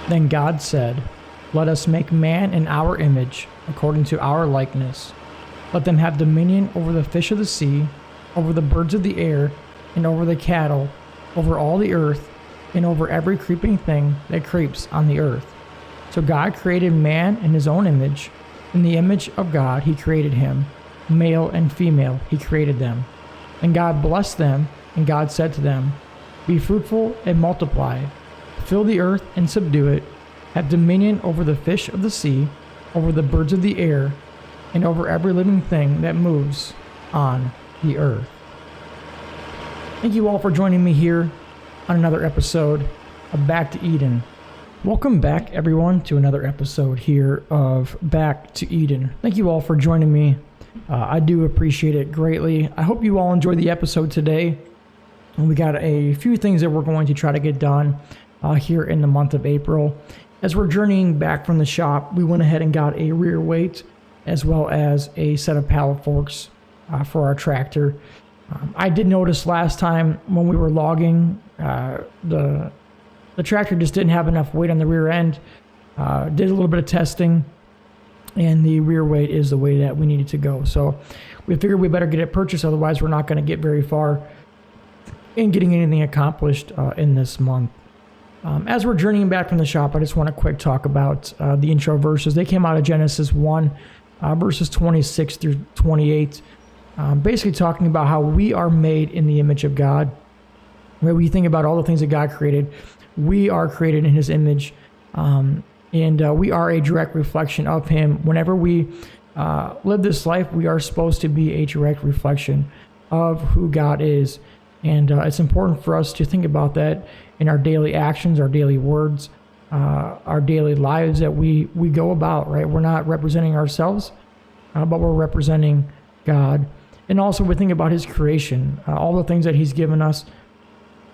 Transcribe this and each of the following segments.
Then God said, "Let us make man in our image, according to our likeness. Let them have dominion over the fish of the sea, over the birds of the air, and over the cattle, over all the earth, and over every creeping thing that creeps on the earth." So God created man in his own image. In the image of God he created him. Male and female he created them. And God blessed them, and God said to them, "Be fruitful and multiply. Fill the earth and subdue it. Have dominion over the fish of the sea, over the birds of the air, and over every living thing that moves on the earth." Thank you all for joining me here on another episode of Back to Eden. Welcome back, everyone, to another episode here of Back to Eden. Thank you all for joining me. I do appreciate it greatly. I hope you all enjoyed the episode today. And we got a few things that we're going to try to get done here in the month of April. As we're journeying back from the shop, we went ahead and got a rear weight as well as a set of pallet forks for our tractor. I did notice last time when we were logging, the tractor just didn't have enough weight on the rear end. Did a little bit of testing, and the rear weight is the way that we needed to go. So we figured we better get it purchased, otherwise we're not going to get very far in getting anything accomplished in this month. As we're journeying back from the shop, I just want to quick talk about the intro verses. They came out of Genesis 1, verses 26 through 28, basically talking about how we are made in the image of God. When we think about all the things that God created, we are created in his image, and we are a direct reflection of him. Whenever we live this life, we are supposed to be a direct reflection of who God is. And it's important for us to think about that in our daily actions, our daily words, our daily lives that we go about, right? We're not representing ourselves, but we're representing God. And also we think about his creation, all the things that he's given us,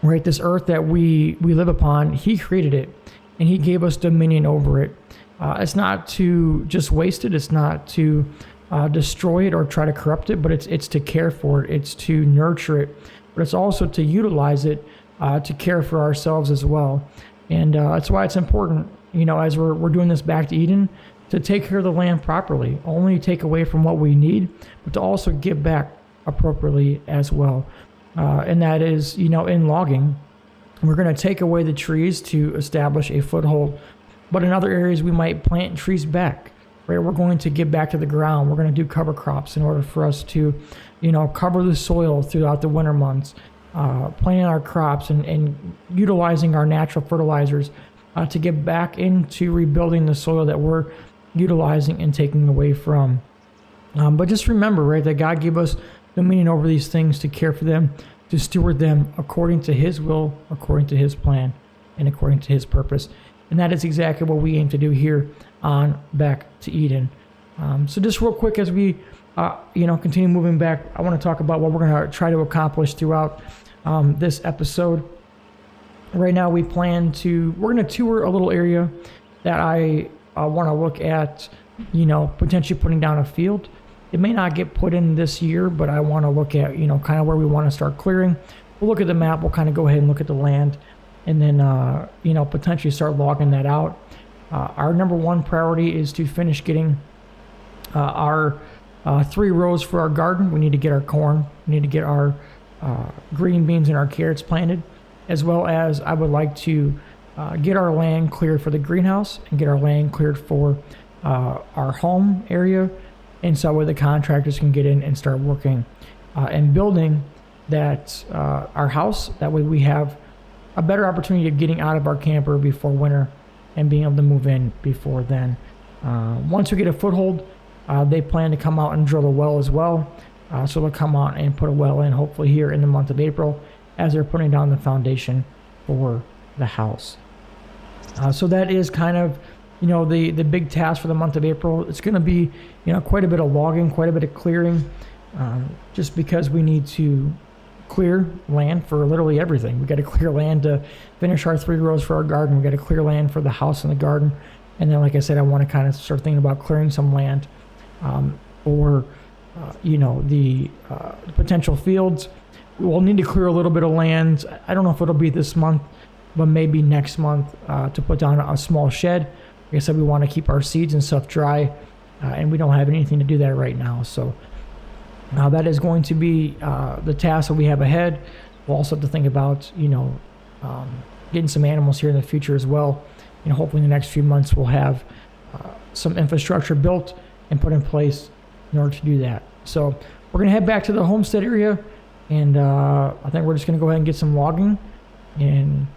right? This earth that we live upon, he created it, and he gave us dominion over it. It's not to just waste it. It's not to destroy it or try to corrupt it, but it's to care for it. It's to nurture it. But it's also to utilize it to care for ourselves as well. And that's why it's important, as we're doing this Back to Eden, to take care of the land properly. Only take away from what we need, but to also give back appropriately as well. And that is, in logging, we're going to take away the trees to establish a foothold. But in other areas, we might plant trees back, right? We're going to give back to the ground. We're going to do cover crops in order for us to cover the soil throughout the winter months, planting our crops and utilizing our natural fertilizers to get back into rebuilding the soil that we're utilizing and taking away from. But just remember, right, that God gave us dominion over these things to care for them, to steward them according to his will, according to his plan, and according to his purpose. And that is exactly what we aim to do here on Back to Eden. So just real quick as we continue moving back, I want to talk about what we're going to try to accomplish throughout this episode. Right now, we're going to tour a little area that I want to look at, potentially putting down a field. It may not get put in this year, but I want to look at, kind of where we want to start clearing. We'll look at the map. We'll kind of go ahead and look at the land, and then, potentially start logging that out. Our number one priority is to finish getting our 3 rows for our garden. We need to get our corn. We need to get our green beans and our carrots planted, as well as I would like to get our land cleared for the greenhouse and get our land cleared for our home area. And so where the contractors can get in and start working and building that our house. That way we have a better opportunity of getting out of our camper before winter and being able to move in before then. Once we get a foothold, they plan to come out and drill a well as well. So they'll come out and put a well in, hopefully here in the month of April, as they're putting down the foundation for the house. So that is kind of, the big task for the month of April. It's going to be, quite a bit of logging, quite a bit of clearing, just because we need to clear land for literally everything. We got to clear land to finish our 3 rows for our garden. We got to clear land for the house and the garden. And then, like I said, I want to kind of start thinking about clearing some land for, the potential fields. We'll need to clear a little bit of land. I don't know if it'll be this month, but maybe next month to put down a small shed. Like I said, we want to keep our seeds and stuff dry, and we don't have anything to do that right now. So that is going to be the task that we have ahead. We'll also have to think about, getting some animals here in the future as well. Hopefully in the next few months we'll have some infrastructure built and put in place in order to do that. So we're going to head back to the homestead area, and I think we're just going to go ahead and get some logging, and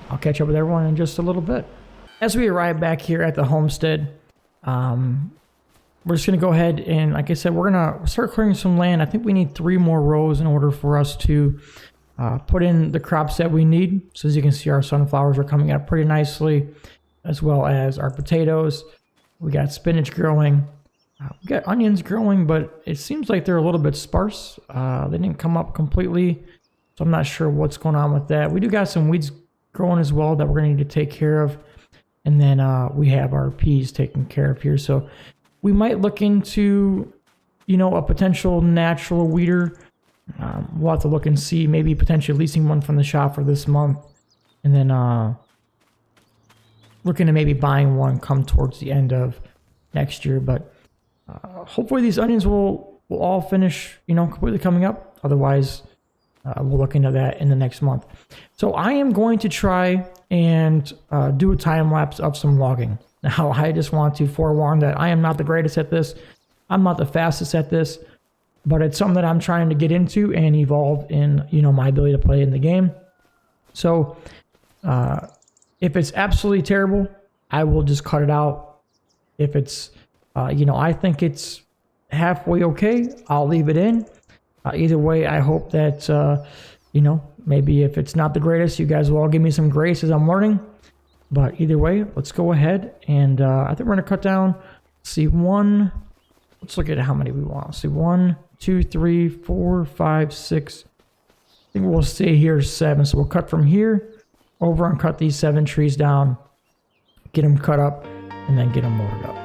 I'll catch up with everyone in just a little bit. As we arrive back here at the homestead, we're just going to go ahead and, like I said, we're going to start clearing some land. I think we need 3 more rows in order for us to put in the crops that we need. So as you can see, our sunflowers are coming up pretty nicely, as well as our potatoes. We got spinach growing. We got onions growing, but it seems like they're a little bit sparse. They didn't come up completely, so I'm not sure what's going on with that. We do got some weeds growing as well that we're going to need to take care of. And then we have our peas taken care of here. So we might look into, a potential natural weeder. We'll have to look and see, maybe potentially leasing one from the shop for this month. And then looking at maybe buying one come towards the end of next year. But hopefully these onions will all finish, completely coming up. Otherwise, we'll look into that in the next month. So I am going to try and do a time lapse of some logging. Now, I just want to forewarn that I am not the greatest at this. I'm not the fastest at this, but it's something that I'm trying to get into and evolve in, my ability to play in the game. So if it's absolutely terrible, I will just cut it out. If it's, I think it's halfway okay, I'll leave it in. Either way, I hope that, maybe if it's not the greatest, you guys will all give me some grace as I'm learning. But either way, let's go ahead and I think we're going to cut down, let's look at how many we want. See, 1, 2, 3, 4, 5, 6. I think we'll stay here 7. So we'll cut from here over and cut these 7 trees down, get them cut up, and then get them loaded up.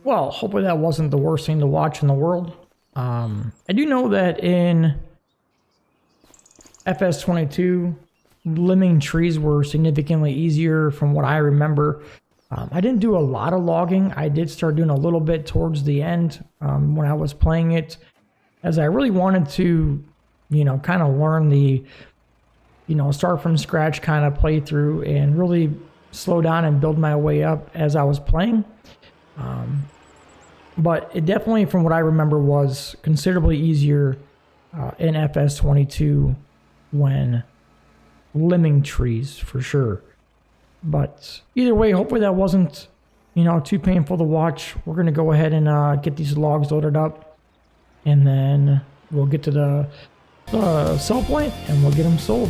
Well, hopefully that wasn't the worst thing to watch in the world. I do know that in FS25, limbing trees were significantly easier from what I remember. I didn't do a lot of logging. I did start doing a little bit towards the end when I was playing it, as I really wanted to, kind of learn the, start from scratch kind of playthrough and really slow down and build my way up as I was playing. But it definitely, from what I remember, was considerably easier in FS25 when limbing trees, for sure. But either way, hopefully that wasn't, too painful to watch. We're going to go ahead and get these logs loaded up, and then we'll get to the sell point and we'll get them sold.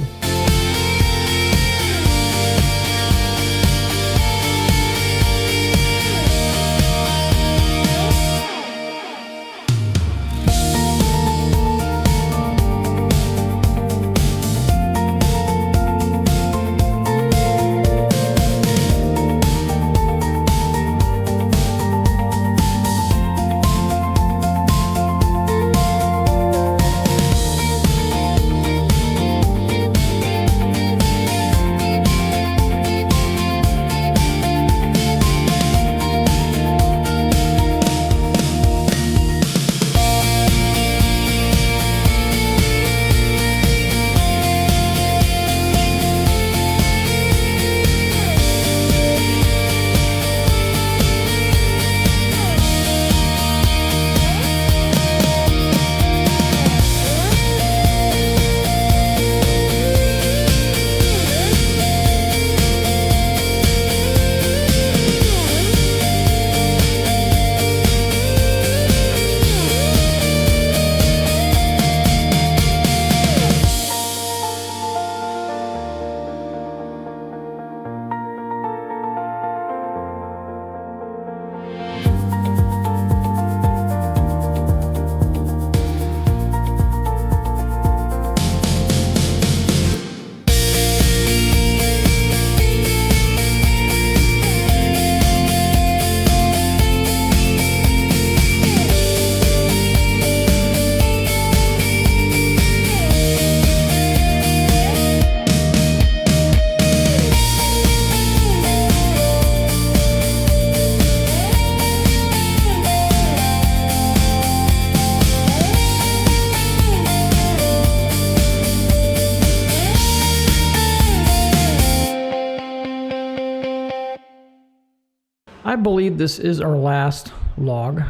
I believe this is our last log.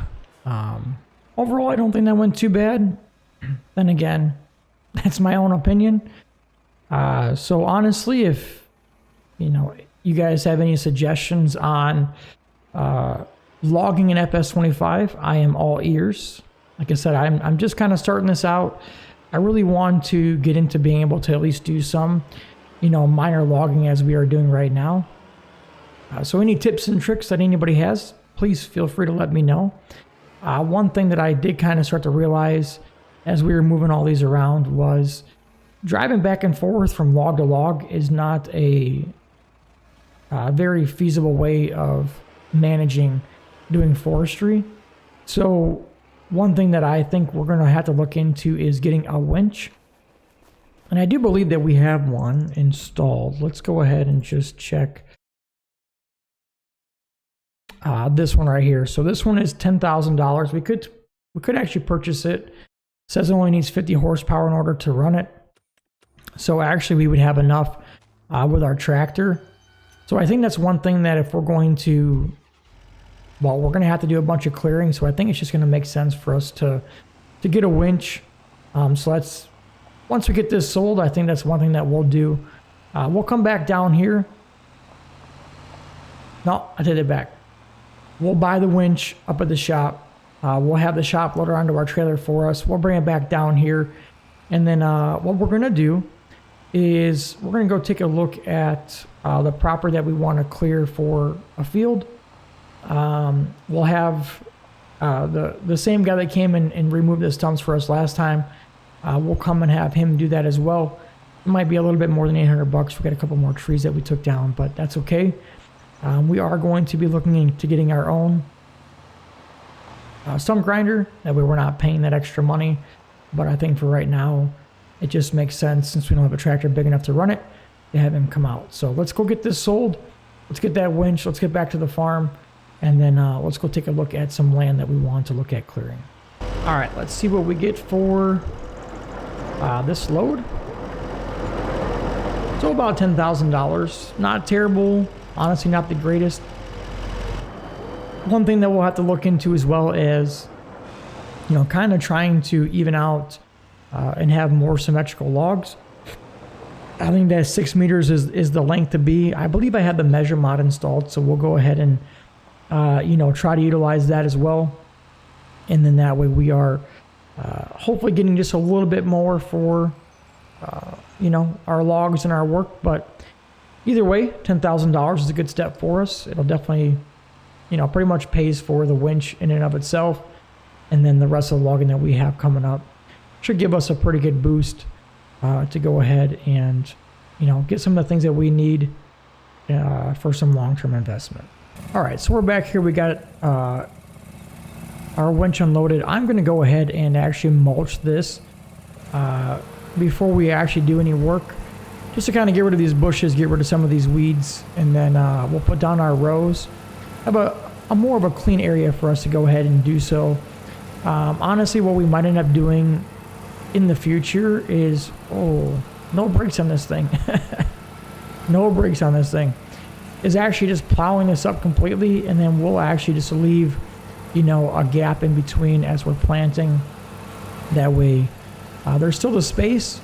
Overall, I don't think that went too bad. Then again, that's my own opinion. So honestly, if you guys have any suggestions on logging in FS25, I am all ears. Like I said, I'm just kind of starting this out. I really want to get into being able to at least do some, minor logging as we are doing right now. So any tips and tricks that anybody has, please feel free to let me know. One thing that I did kind of start to realize as we were moving all these around was driving back and forth from log to log is not a very feasible way of managing doing forestry. So one thing that I think we're going to have to look into is getting a winch. And I do believe that we have one installed. Let's go ahead and just check this one right here. So this one is $10,000. We could actually purchase it. It says it only needs 50 horsepower in order to run it. So actually we would have enough with our tractor. So I think that's one thing that if we're going to, well, we're going to have to do a bunch of clearing. So I think it's just going to make sense for us to get a winch. So that's, once we get this sold, I think that's one thing that we'll do. We'll come back down here. No, I take it back. We'll buy the winch up at the shop. We'll have the shop load it onto our trailer for us. We'll bring it back down here. And then what we're going to do is we're going to go take a look at the property that we want to clear for a field. We'll have the same guy that came and removed the stumps for us last time. We'll come and have him do that as well. It might be a little bit more than $800. We got a couple more trees that we took down, but that's okay. We are going to be looking into getting our own stump grinder. That way we're not paying that extra money. But I think for right now, it just makes sense, since we don't have a tractor big enough to run it, to have him come out. So let's go get this sold. Let's get that winch. Let's get back to the farm. And then let's go take a look at some land that we want to look at clearing. All right, let's see what we get for this load. So about $10,000. Not terrible. Honestly, not the greatest. One thing that we'll have to look into as well is, kind of trying to even out and have more symmetrical logs. I think that 6 meters is the length to be. I believe I have the measure mod installed, so we'll go ahead and try to utilize that as well. And then that way we are hopefully getting just a little bit more for our logs and our work. But either way, $10,000 is a good step for us. It'll definitely pretty much pays for the winch in and of itself, and then the rest of the logging that we have coming up should give us a pretty good boost to go ahead and get some of the things that we need for some long-term investment. All right, so we're back here. We got our winch unloaded. I'm going to go ahead and actually mulch this before we actually do any work, just to kind of get rid of these bushes, get rid of some of these weeds, and then we'll put down our rows. Have a more of a clean area for us to go ahead and do so. Honestly, what we might end up doing in the future is, no brakes on this thing. No brakes on this thing. Is actually just plowing this up completely, and then we'll actually just leave, a gap in between as we're planting. That way, there's still the space,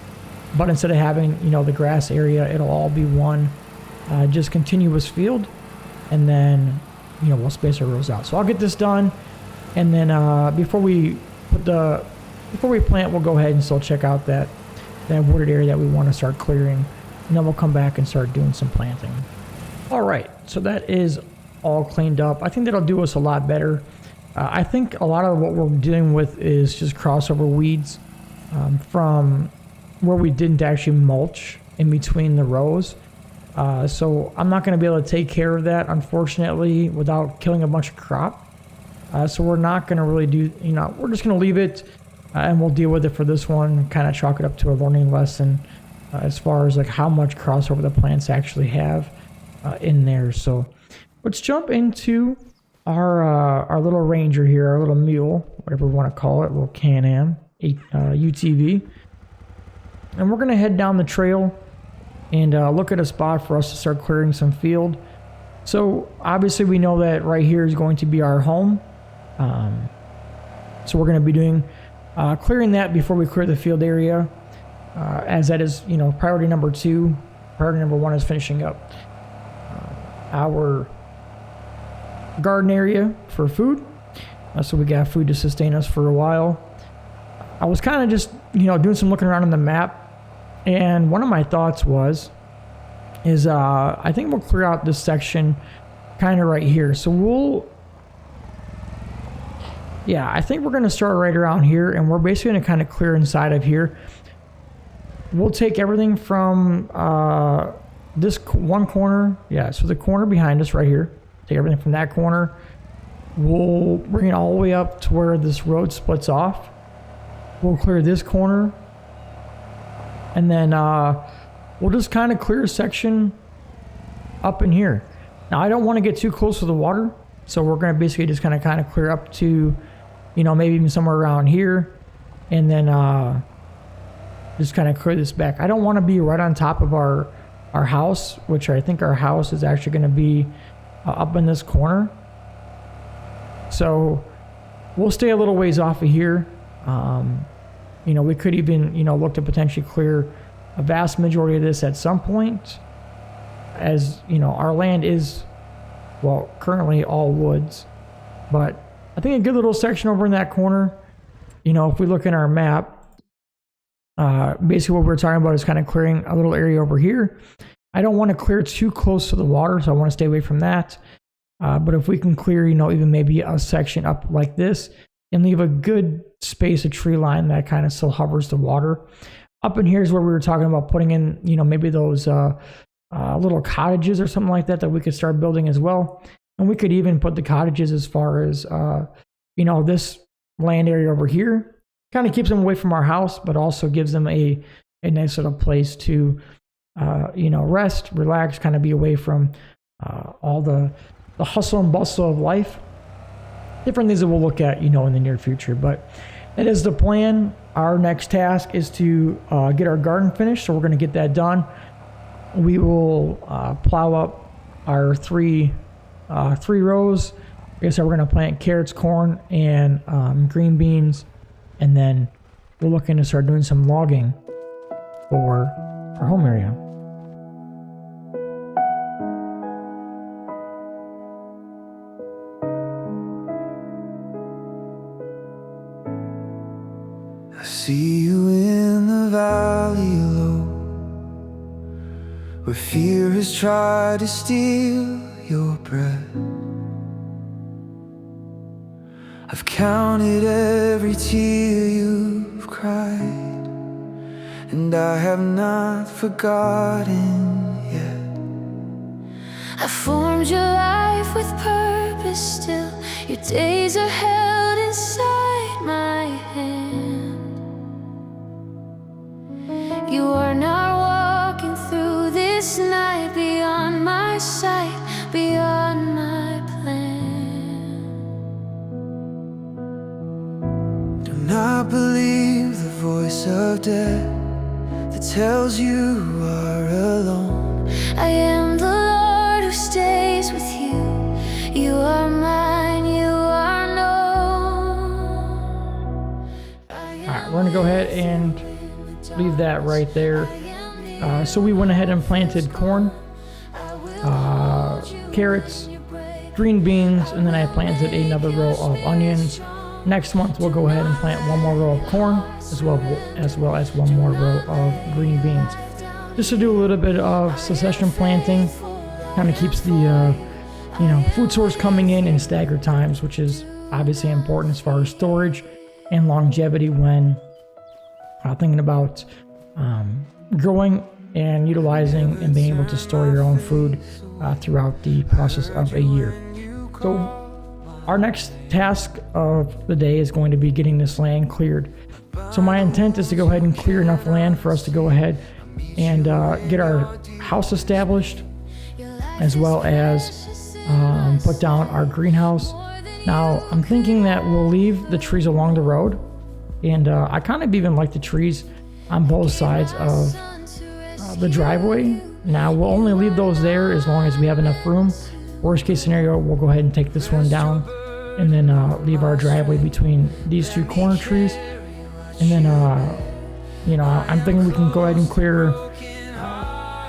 but instead of having, the grass area, it'll all be one just continuous field, and then, we'll space our rows out. So I'll get this done, and then before we plant, we'll go ahead and still check out that wooded area that we want to start clearing, and then we'll come back and start doing some planting. All right, so that is all cleaned up. I think that'll do us a lot better. I think a lot of what we're dealing with is just crossover weeds from where we didn't actually mulch in between the rows. So I'm not going to be able to take care of that, unfortunately, without killing a bunch of crop. So we're not going to really do, we're just going to leave it and we'll deal with it for this one, kind of chalk it up to a learning lesson as far as like how much crossover the plants actually have in there. So let's jump into our little Ranger here, our little mule, whatever we want to call it, little Can-Am UTV. And we're going to head down the trail and look at a spot for us to start clearing some field. So obviously we know that right here is going to be our home. So we're going to be doing clearing that before we clear the field area, as that is, priority number 2. Priority number 1 is finishing up our garden area for food. So we got food to sustain us for a while. I was kind of just, doing some looking around on the map, and one of my thoughts is I think we'll clear out this section kind of right here. So I think we're going to start right around here, and we're basically going to kind of clear inside of here. We'll take everything from this one corner. Yeah, so the corner behind us right here. Take everything from that corner. We'll bring it all the way up to where this road splits off. We'll clear this corner. And then we'll just kind of clear a section up in here. Now, I don't want to get too close to the water, so we're going to basically just kind of clear up to, maybe even somewhere around here, and then just kind of clear this back. I don't want to be right on top of our house, which I think our house is actually going to be up in this corner. So we'll stay a little ways off of here. We could even, look to potentially clear a vast majority of this at some point, as, our land is, currently all woods. But I think a good little section over in that corner, if we look in our map, basically what we're talking about is kind of clearing a little area over here. I don't want to clear too close to the water, so I want to stay away from that. But if we can clear, even maybe a section up like this and leave a good space of tree line that kind of still hovers the water. Up in here is where we were talking about putting in, maybe those little cottages or something like that we could start building as well. And we could even put the cottages as far as, this land area over here. Kind of keeps them away from our house, but also gives them a nice little place to, rest, relax, kind of be away from all the hustle and bustle of life. Different things that we'll look at, in the near future. But that is the plan. Our next task is to get our garden finished, so we're going to get that done. We will plow up our three rows. Like I said, we're going to plant carrots, corn, and green beans, and then we're looking to start doing some logging for our home area. I see you in the valley low, where fear has tried to steal your breath. I've counted every tear you've cried, and I have not forgotten yet. I formed your life with purpose still. Your days are held inside my hand. You are not walking through this night beyond my sight, beyond my plan. Do not believe the voice of death that tells you are alone. I am the Lord who stays with you. You are mine, you are known. Alright, we're going to go ahead and leave that right there. So we went ahead and planted corn, carrots, green beans, and then I planted another row of onions. Next month we'll go ahead and plant one more row of corn as well as one more row of green beans, just to do a little bit of succession planting. Kind of keeps the food source coming in staggered times, which is obviously important as far as storage and longevity when thinking about growing and utilizing and being able to store your own food throughout the process of a year. So our next task of the day is going to be getting this land cleared. So my intent is to go ahead and clear enough land for us to go ahead and get our house established, as well as put down our greenhouse. Now I'm thinking that we'll leave the trees along the road, and I kind of even like the trees on both sides of the driveway. Now we'll only leave those there as long as we have enough room. Worst case scenario, we'll go ahead and take this one down and then leave our driveway between these two corner trees. And then, you know, I'm thinking we can go ahead and clear.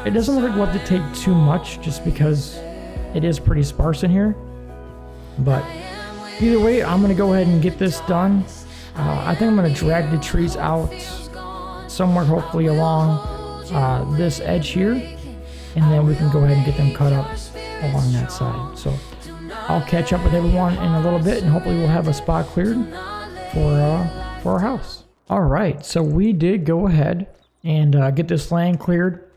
It doesn't look like we'll have to take too much just because it is pretty sparse in here. But either way, I'm going to go ahead and get this done. I think I'm going to drag the trees out somewhere, hopefully along this edge here. And then we can go ahead and get them cut up along that side. So I'll catch up with everyone in a little bit, and hopefully we'll have a spot cleared for our house. All right, so we did go ahead and get this land cleared.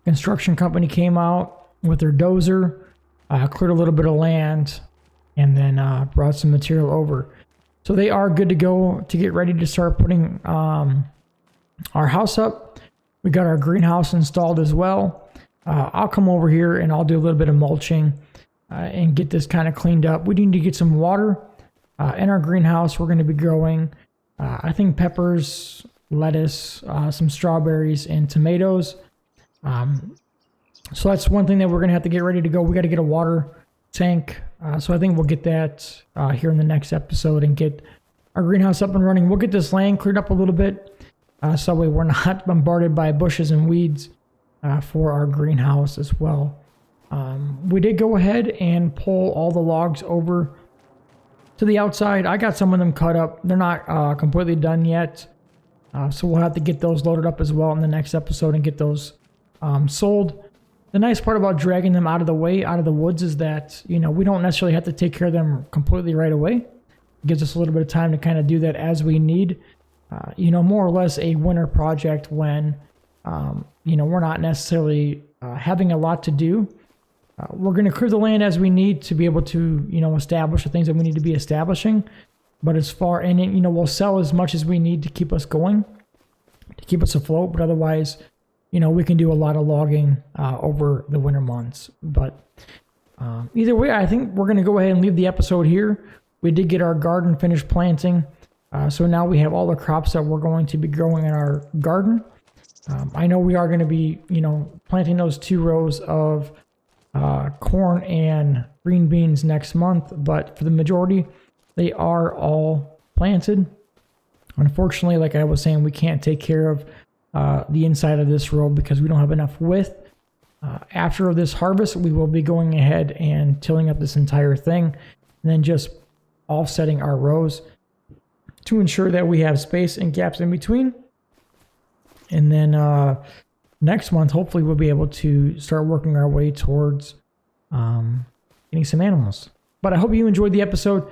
Construction company came out with their dozer, cleared a little bit of land, and then brought some material over. So they are good to go to get ready to start putting our house up. We got our greenhouse installed as well. I'll come over here and I'll do a little bit of mulching and get this kind of cleaned up. We need to get some water in our greenhouse. We're going to be growing, I think, peppers, lettuce, some strawberries, and tomatoes. So that's one thing that we're going to have to get ready to go. We got to get a water tank. So I think we'll get that here in the next episode and get our greenhouse up and running. We'll get this land cleared up a little bit so that way we're not bombarded by bushes and weeds for our greenhouse as well. We did go ahead and pull all the logs over to the outside. I got some of them cut up. They're not completely done yet. So we'll have to get those loaded up as well in the next episode and get those sold. The nice part about dragging them out of the way, out of the woods, is that, you know, we don't necessarily have to take care of them completely right away. It gives us a little bit of time to kind of do that as we need. You know, more or less a winter project when, you know, we're not necessarily having a lot to do. We're going to clear the land as we need to be able to, you know, establish the things that we need to be establishing. But as far, and, you know, we'll sell as much as we need to keep us going, to keep us afloat. But otherwise, you know, we can do a lot of logging over the winter months. But either way, I think we're going to go ahead and leave the episode here. We did get our garden finished planting. So now we have all the crops that we're going to be growing in our garden. I know we are going to be, you know, planting those 2 rows of corn and green beans next month. But for the majority, they are all planted. Unfortunately, like I was saying, we can't take care of the inside of this row because we don't have enough width. After this harvest, we will be going ahead and tilling up this entire thing and then just offsetting our rows to ensure that we have space and gaps in between. And then next month, hopefully we'll be able to start working our way towards getting some animals. But I hope you enjoyed the episode.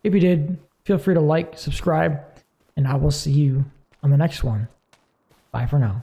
If you did, feel free to like, subscribe, and I will see you on the next one. Bye for now.